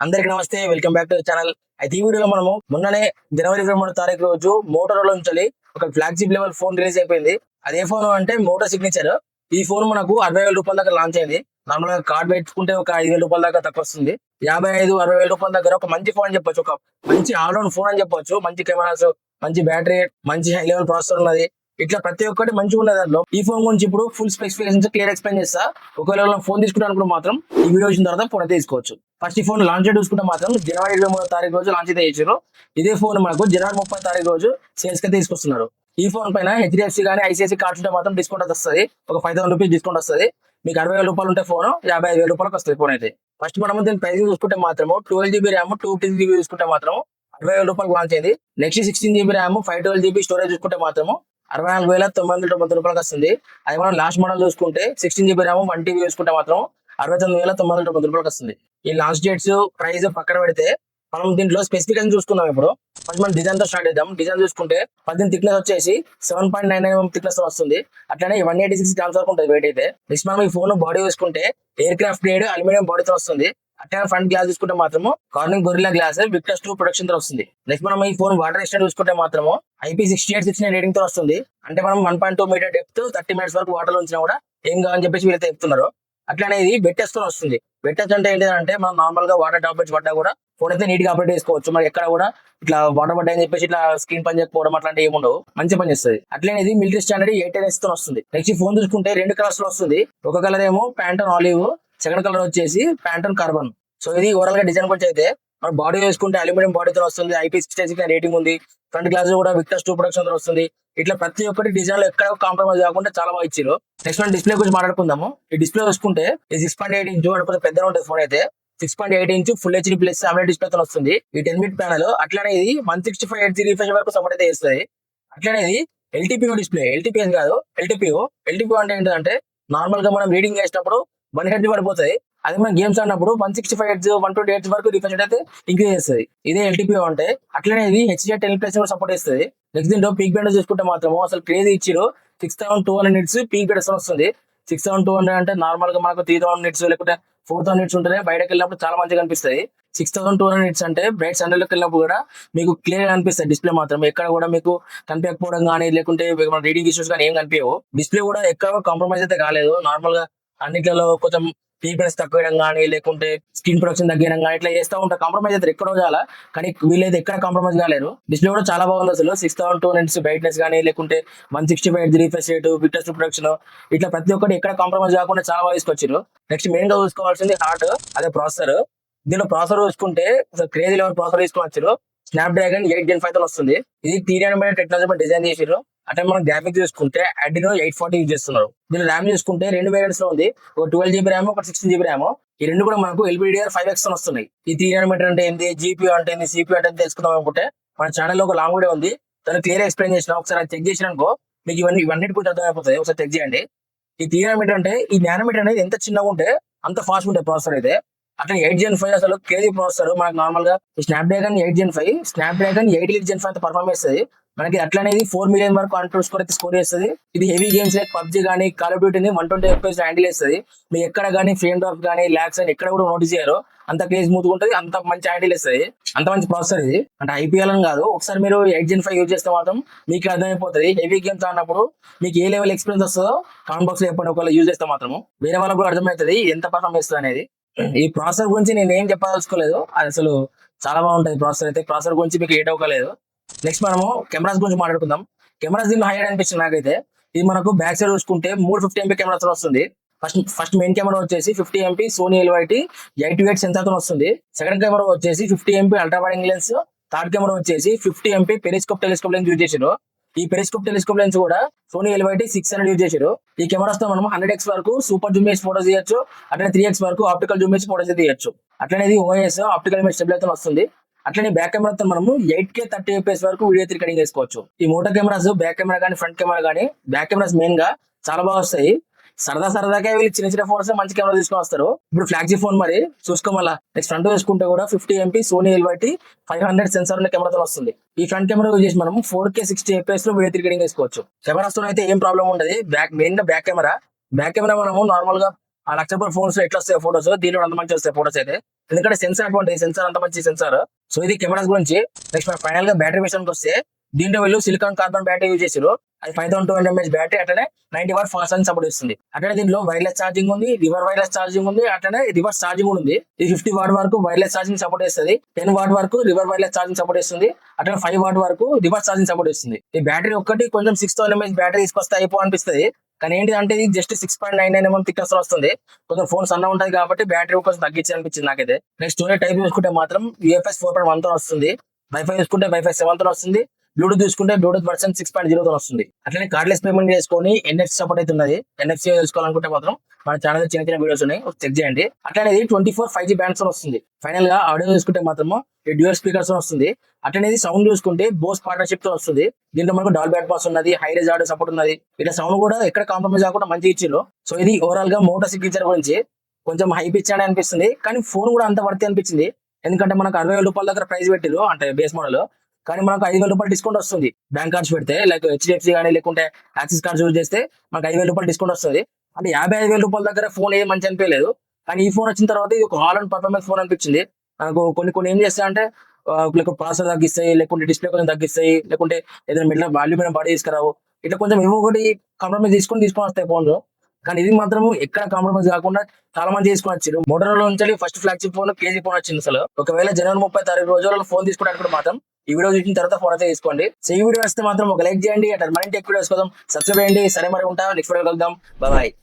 అందరికి నమస్తే, welcome back to channel. అయితే ఈ వీడియోలో మనము మొన్ననే జనవరి 23 రోజు మోటరోలా నుంచి ఒక ఫ్లాగ్షిప్ లెవెల్ ఫోన్ రిలీజ్ అయిపోయింది. అదే ఫోన్ అంటే మోటో సిగ్నేచర్. ఈ ఫోన్ మనకు 60,000 దాకా లాంచ్ అయింది. నార్మల్ గా కార్డ్ పెట్టుకుంటే ఒక 5,000 దాకా తక్కువ వస్తుంది. 55,000-60,000 దగ్గర ఒక మంచి ఫోన్ అని చెప్పొచ్చు. ఒక మంచి ఆల్రౌండ్ ఫోన్ అని చెప్పొచ్చు. మంచి కెమెరాస్, మంచి బ్యాటరీ, మంచి హై లెవెల్ ప్రాసెసర్ ఉన్నది. ఇట్లా ప్రతి ఒక్కటి మంచిగా ఉన్నది దాంట్లో. ఈ ఫోన్ గురించి ఇప్పుడు ఫుల్ స్పెసిఫికేషన్స్ క్లియర్ ఎక్స్ప్లెయిన్ చేస్తా. ఒకవేళ ఫోన్ తీసుకుంటాను మాత్రం ఈ వీడియో వచ్చిన తర్వాత ఫోన్ అయితే తీసుకోవచ్చు. ఫస్ట్ ఈ ఫోన్ లాంచ్ డేట్ చూసుకుంటే మాత్రం జనవరి 23 రోజు లాంచ్ అయితే చేశారు. ఇదే ఫోన్ మనకు జనవరి 30 రోజు సేల్స్ కి తీసుకొస్తున్నారు. ఈ ఫోన్ పైన హెచ్డిఎఫ్సి కానీ ఐసిఐసి కార్డ్స్ ఉంటే మాత్రం డిస్కౌంట్ వస్తుంది. ఒక 5,000 రూపీస్ డిస్కౌంట్ వస్తుంది. మీకు 60,000 ఉంటే ఫోన్ 55,000 వస్తుంది ఫోన్ అయితే. ఫస్ట్ మనం దీని ప్రైసింగ్ చూసుకుంటే మాత్రం 12GB ర్యామ్ 250GB చూసుకుంటే మాత్రం 60,000 లాంచ్ అయింది. Next 16GB RAM 512GB storage చూసుకుంటే మాత్రం 64,990 వస్తుంది. అది మనం లాస్ట్ మోడల్ చూసుకుంటే 16GB ర్యామ్ 1TB చూసుకుంటే మాత్రం 69,990 వస్తుంది. ఈ లాస్ట్ డేట్స్ ప్రైస్ పక్కన పెడితే మనం దీంట్లో స్పెసిఫికేషన్ చూసుకుందాం. ఇప్పుడు ఫస్ట్ మనం డిజైన్ తో స్టార్ట్ చేద్దాం. డిజైన్ చూసుకుంటే 10 థిక్నెస్ వచ్చేసి 7.99 థిక్నెస్ వస్తుంది. అట్లనే 186 గ్రామ్స్ వరకు ఉంటుంది వెయిట్ అయితే. నెక్స్ట్ మనం ఈ ఫోన్ బాడీ చూసుకుంటే ఎయిర్ క్రాఫ్ట్ గ్రేడ్ అల్యూమినియం బాడీతో వస్తుంది. అట్లనే ఫ్రంట్ గ్లాస్ చూసుకుంటే మాత్రము కార్నింగ్ గొరిల్లా గ్లాస్ విక్టర్స్ 2 ప్రొడక్షన్ తో వస్తుంది. నెక్స్ట్ మనం ఈ ఫోన్ వాటర్ రెసిస్టెంట్ చూసుకుంటే మాత్రము IP6869 రేటింగ్ తో వస్తుంది. అంటే మనం 1.2 మీటర్ డెప్త్ 30 మినిట్స్ వరకు వాటర్ లో ఉంచినా కూడా ఏం కాదని చెప్పేసి వీళ్ళైతే చెప్తున్నారు. అట్లనే ఇది వెట్టెస్ తో వస్తుంది. వెట్టెస్ అంటే ఏంటంటే మనం నార్మల్ గా వాటర్ డ్రాప్లెట్స్ పడ్డా కూడా ఫోన్ అయితే నీట్ గా ఆపరేట్ చేసుకోవచ్చు. మరి ఎక్కడ కూడా ఇట్లా వాటర్ పడ్డా అని చెప్పేసి ఇట్లా స్క్రీన్ పని చేయకపోవడం అట్లాంటివి ఏముండవు. మంచి పని చేస్తుంది. అట్లనే ఇది మిలిటరీ స్టాండర్డ్ 8NS తో వస్తుంది. నెక్స్ట్ ఈ ఫోన్ చూసుకుంటే 2 కలర్స్ లో వస్తుంది. ఒక కలర్ ఏమో ప్యాంటన్ ఆలివ్, సెకండ్ కలర్ వచ్చేసి ప్యాంటన్ కార్బన్. సో ఇది ఓవరాల్ గా డిజైన్ గురించి అయితే మన బాడీ వేసుకుంటే అల్యూమినియం బాడీతో వస్తుంది. IP66 రేటింగ్ ఉంది. ఫ్రంట్ గ్లాస్ కూడా విక్టర్స్ 2 ప్రొడక్షన్ తో వస్తుంది. ఇట్లా ప్రతి ఒక్కటి డిజైన్ లో ఎక్కడ కాంప్రమైజ్ కాకుండా చాలా బాగా ఇచ్చారు. నెక్స్ట్ మనం డిస్ప్లే గురించి మాట్లాడుకుందాము. ఈ డిస్ప్లే చూసుకుంటే 6.8 ఇంచ్ అనుకుంటే పెద్దగా ఉంటుంది ఫోన్ అయితే. 6.8 inch full HD plus AMOLED display తో వస్తుంది. ఈ 10 బిట్ ప్యానల్. అట్లనే ఇది 165 Hz రిఫ్రెష్ వరకు సపోర్ట్ అయితే చేస్తుంది. అట్లనే ఇది LTPO డిస్ప్లే. LTPS కాదు, LTPO. LTPO అంటే ఏంటంటే నార్మల్ గా మనం రీడింగ్ చేసినప్పుడు 1 Hz పడిపోతుంది. అదే మనం గేమ్స్ ఆడినప్పుడు 165 Hz 120 Hz వరకు రిఫ్రెష్ అయితే ఇంక్రీజ్ చేస్తుంది. ఇదే LTPO అంటే. అట్లనే ఇది HDR10+ కూడా సపోర్ట్ చేస్తుంది. నెక్స్ట్ దీంట్లో పీక్ బ్రైట్నెస్ చూసుకుంటే మాత్రం అసలు క్రేజ్ ఇచ్చిరు. 6,200 నిట్స్ పీక్ బ్రైట్నెస్ వస్తుంది. 6,200 అంటే నార్మల్ గా మనకు 3,000 నిట్స్ లేకుంటే 4,000 నిట్స్ ఉంటేనే బయటకు వెళ్ళినప్పుడు చాలా మంచిగా కనిపిస్తుంది. 6,200 నిట్స్ అంటే బ్రైట్ సన్ లోకి వెళ్ళినప్పుడు కూడా మీకు క్లియర్ కనిపిస్తుంది డిస్ప్లే మాత్రం. ఎక్కడ కూడా మీకు కనిపించకపోవడం కానీ లేకుంటే రీడింగ్ ఇష్యూస్ కానీ ఏం కనిపించవు. డిస్ప్లే కూడా ఎక్కడ కాంప్రమైజ్ అయితే కాలేదు. నార్మల్ గా అన్నిట్లలో కొంచెం పీపీఎస్ తగ్గడం కానీ లేకుంటే స్క్రీన్ ప్రొడక్షన్ తగ్గడం కానీ ఇట్లా చేస్తూ ఉంటారు. కాంప్రమైజ్ అయితే ఎక్కడో చాలా, కానీ వీళ్ళైతే ఎక్కడ కాంప్రమైజ్ కాలేరు. డిస్ప్లే కూడా చాలా బాగుంది. అసలు 6,200 నిట్స్ బ్రైట్నెస్ కానీ లేకుంటే 165 Hz రిఫ్రెష్ రేట్, విక్టర్స్ ప్రొడక్షన్ ఇట్లా ప్రతి ఒక్కటి ఎక్కడ కాంప్రమైజ్ కాకుండా చాలా బాగా తీసుకొచ్చారు. నెక్స్ట్ మెయిన్ గా చూసుకోవాల్సింది హార్ట్, అదే ప్రాసెసర్. దీనిలో ప్రాసెసర్ చూసుకుంటే క్రేజీ లెవెల్ ప్రాసెసర్ తీసుకొచ్చారు. స్నాప్డ్రాగన్ 8 Gen 5 తో వస్తుంది. ఇది 3 nm టెక్నాలజీ డిజైన్ చేసారు. అంటే మనం గ్రాఫిక్స్ చూసుకుంటే Adreno 840 యూజ్ చేస్తున్నారు. దీని ర్యామ్ చూసుకుంటే 2 వేరియంట్స్ లో ఉంది. ఒక 12GB ర్యామ్, ఒక 16GB ర్యామ్. ఈ రెండు కూడా మనకు LPDDR5X తో వస్తున్నాయి. ఈ 3 nm అంటే ఏంటి, GPU అంటే ఏంటి, CPU అంటే తెలుసుకుందాం అనుకుంటే మన ఛానల్ లో ఒక లాంగ్ వీడియో ఉంది. దాన్ని క్లియర్ ఎక్స్ప్లెయిన్ చేసిన ఒకసారి చెక్ చేసినాకో మీకు ఇవన్నీ కూడా అర్థమైపోతాయి. ఒకసారి చెక్ చేయండి. ఈ 3 nm అంటే ఈ నానోమీటర్ అనేది ఎంత చిన్నగా ఉంటే అంత ఫాస్ట్ ఉంటాయి ప్రాసెసర్ అయితే. అట్లా 8 Gen 5 అసలు క్రేజీ ప్రాసెసర్. మనకు నార్మల్ గా Snapdragon 8 Gen 5, Snapdragon 8 Elite Gen 5 అంత పర్ఫార్మ్ చేస్తుంది. మనకి అట్లనేది 4 million వరకు అంటూ స్కోర్ అయితే స్కోర్ చేస్తుంది. ఇది హెవీ గేమ్స్ లైక్ పబ్జీ కానీ కాల్ ఆఫ్ డ్యూటీని 120 FPS హ్యాండిల్ చేస్తుంది. మీరు ఎక్కడ కానీ ఫ్రేమ్ డ్రాప్ కానీ ల్యాగ్స్ అని ఎక్కడ కూడా నోటీస్ చేయరు. అంత క్రేజ్ స్మూత్ ఉంటుంది, అంత మంచి హ్యాండిల్ చేస్తుంది. అంత మంచి ప్రాసెసర్ ఇది. అంటే IPL అని కాదు, ఒకసారి మీరు 8 Gen 5 యూజ్ చేస్తే మాత్రం మీకు అర్థమైపోతుంది. హెవీ గేమ్స్ ఆడినప్పుడు మీకు ఏ లెవెల్ ఎక్స్పీరియన్స్ వస్తుందో కామెంట్ బాక్స్ లో చెప్పండి. ఒకవేళ యూజ్ చేస్తే మాత్రం వేరే వాళ్ళకి కూడా అర్థమవుతుంది ఎంత పర్ఫార్మ్ చేస్తుంది అనేది. ఈ ప్రాసెసర్ గురించి నేను ఏం చెప్పదలుచుకోలేదు. అది అసలు చాలా బాగుంటుంది ప్రాసెసర్ అయితే. ప్రాసెసర్ గురించి మీకు ఏట్ అవ్వలేదు. నెక్స్ట్ మనము కెమెరాస్ గురించి మాట్లాడుకుందాం. కెమెరాస్ దీనిలో హైలైట్ అనిపించింది నాకైతే. ఇది మనకు బ్యాక్ సైడ్ చూసుకుంటే 350 MP కెమెరాతో వస్తుంది. ఫస్ట్ మెయిన్ కెమెరా వచ్చేసి 50 MP సోనీ LYT 828 సెన్సార్ తో వస్తుంది. సెకండ్ కెమెరా వచ్చేసి 50 MP ultra wide lens. Third camera వచ్చేసి 50 MP periscope telescope lens use చేశారు. ఈ పెరిస్కోప్ టెలిస్కోప్ లెన్స్ కూడా సోనీ LYT 600 యూజ్ చేశారు. ఈ కెమెరాస్ తో మనం 100x వరకు సూపర్ జూమ్ చేసి ఫోటోస్ తీయచ్చు. అట్లనే 3x వరకు ఆప్టికల్ జూమ్ చేసి ఫోటోస్ తీయచ్చు. అట్లనే OIS ఆప్టికల్ ఇమేజ్ స్టెబిలైజర్ వస్తుంది. అట్లనే బ్యాక్ కెమెరాతో మనము 8K 30 FPS వరకు వీడియో రికార్డింగ్ చేసుకోవచ్చు. ఈ మోటో కెమెరాస్ బ్యాక్ కెమెరా కానీ ఫ్రంట్ కెమెరా కానీ, బ్యాక్ కెమెరాస్ మెయిన్ గా చాలా బాగా వస్తాయి. సరదాగా వీళ్ళు చిన్న చిన్న ఫోన్స్ మంచి కెమెరా తీసుకొని వస్తారు. ఇప్పుడు ఫ్లాగ్షిప్ ఫోన్ మరి చూసుకోమల్లా. నెక్స్ట్ ఫ్రంట్ చూసుకుంటే కూడా 50 MP సోనీ LYT 500 సెన్సార్ ఉన్న కెమెరాతో వస్తుంది. ఈ ఫ్రంట్ కెమెరా యూజ్ చేసి మనం 4K 60 FPS లో వీడియో రికార్డింగ్ చేసుకోవచ్చు. కెమెరాస్ తో అయితే ఏం ప్రాబ్లం ఉండదు. మెయిన్ గా బ్యాక్ కెమెరా మనము నార్మల్ గా ఆ లక్ష రూపాయల ఫోన్స్ ఎట్లా వస్తాయి ఫోటోస్, దీనిలో అంత మంచి వస్తాయి ఫోటోస్ అయితే. ఎందుకంటే సెన్సార్ అటువంటి సెన్సార్ అంత మంచి సెన్సార్. సో ఇది కెమెరాస్ గురించి. నెక్స్ట్ ఫైనల్ గా బ్యాటరీ విషయానికి వస్తే, దీంట్లో వీళ్ళు సిలికాన్ కార్బన్ బ్యాటరీ యూజ్ చేసారు. అది 5200 mAh బ్యాటరీ, అట్లనే 90 వాట్ ఫాస్ట్ ఛార్జింగ్ సపోర్ట్ ఇస్తుంది. అట్లనే దీంట్లో వైర్లెస్ ఛార్జింగ్ ఉంది, వైర్లెస్ ఛార్జింగ్ ఉంది, అట్లనే రివర్స్ ఛార్జింగ్ ఉంది. ఇది 50 వాట్ వరకు వైర్లెస్ ఛార్జింగ్ సపోర్ట్ ఇస్తుంది, 10 వాట్ వరకు వైర్లెస్ ఛార్జింగ్ సపోర్ట్ ఇస్తుంది, అట్లనే 5 వాట్ వరకు రివర్స్ ఛార్జింగ్ సపోర్ట్ ఇస్తుంది. ఈ బ్యాటరీ ఒక్కటి కొంచెం 6000 mAh బ్యాటరీ తీసుకొస్తే అయిపో అనిపిస్తుంది. కానీ ఏంటి అంటే ఇది జస్ట్ 6.99 mm థిక్నెస్ వస్తుంది. కొంచెం ఫోన్ సన్న ఉంటది కాబట్టి బ్యాటరీ కొంచెం తగ్గించి అనిపించింది నాకైతే. నెక్స్ట్ స్టోరేజ్ టైప్ చూసుకుంటే మాత్రం UFS 4.1 తో వస్తుంది, వైఫై చూసుకుంటే వైఫై 7 తో వస్తుంది, బ్లూటూత్ చూసుకుంటే బ్లూటూత్ వర్షన్ 6.0 తో వస్తుంది. అట్లనే కార్డ్లెస్ పేమెంట్ చేసుకొని NFC సపోర్ట్ అయితే ఉన్నది. NFC తెలుసుకోవాలనుకుంటే మాత్రం మన ఛానల్ చిన్న చిన్న వీడియోస్ ఉన్నాయి, చెక్ చేయండి. అట్లనే 24 5G బ్యాండ్స్ తో వస్తుంది. ఫైనల్ గా ఆడియో చూసుకుంటే మాత్రం డ్యూయల్ స్పీకర్స్ తో వస్తుంది. అట్లనే సౌండ్ చూసుకుంటే బోస్ పార్ట్నర్షిప్ తో వస్తుంది. దీంట్లో మనకు డాల్బీ అట్మాస్ ఉన్నది, హై రేంజ్ ఆడియో సపోర్ట్ ఉన్నది. ఇట్లా సౌండ్ కూడా ఎక్కడ కాంప్రమైజ్ కాకుండా మంచిగా ఇచ్చారు. సో ఇది ఓవరాల్ గా మోటో సిగ్నేచర్ గురించి. కొంచెం హైప్ ఇచ్చాడని అనిపిస్తుంది, కానీ ఫోన్ కూడా అంత వర్త్ అనిపించింది. ఎందుకంటే మనకు 60,000 రూపాయల దగ్గర ప్రైస్ పెట్టిరు అంటే బేస్ మోడల్, కానీ మనకు 5,000 రూపాయలు డిస్కౌంట్ వస్తుంది. బ్యాంక్ కార్డ్స్ పెడితే లైక్ HDFC కానీ లేకుంటే యాక్సిస్ కార్డ్స్ యూజ్ చేస్తే మనకు 5,000 రూపాయలు డిస్కౌంట్ వస్తుంది. అంటే 55,000 రూపాయల దగ్గర ఫోన్ ఏం మంచి అనిపించలేదు. కానీ ఈ ఫోన్ వచ్చిన తర్వాత ఇది ఒక ఆల్ అండ్ పర్ఫార్మెన్స్ ఫోన్ అనిపించింది నాకు. కొన్ని ఏం చేస్తాయి అంటే ప్రాసెసర్ తగ్గిస్తాయి, లేకుంటే డిస్ప్లే కొంచెం తగ్గిస్తాయి, లేకుంటే ఏదైనా మిడిల్ వాల్యూ మీద బాడీ తీసుకురావు. ఇట్లా కొంచెం ఏమో ఒకటి కాంప్రమైజ్ తీసుకొని వస్తాయి ఫోన్. కానీ ఇది మాత్రం ఎక్కడ కాంప్రమైజ్ కాకుండా చాలా మంది తీసుకొని వచ్చారు. మోటరోలా నుంచి first flagship phone KG phone వచ్చింది. అసలు ఒకవేళ జనవరి 30 తారీఖు రోజుల్లో ఫోన్ తీసుకోవడానికి మాత్రం ఈ వీడియో చూసిన తర్వాత ఫోన్ అయితే తీసుకోండి. సో ఈ వీడియో వస్తే మాత్రం ఒక లైక్ చేయండి. అట్లా మరింటి ఎక్కువ వీడియోస్ కోసం సబ్స్క్రైబ్ చేయండి. సరే మరి ఉంటా, నెక్స్ట్ వీడియో కలుద్దాం. బాయ్.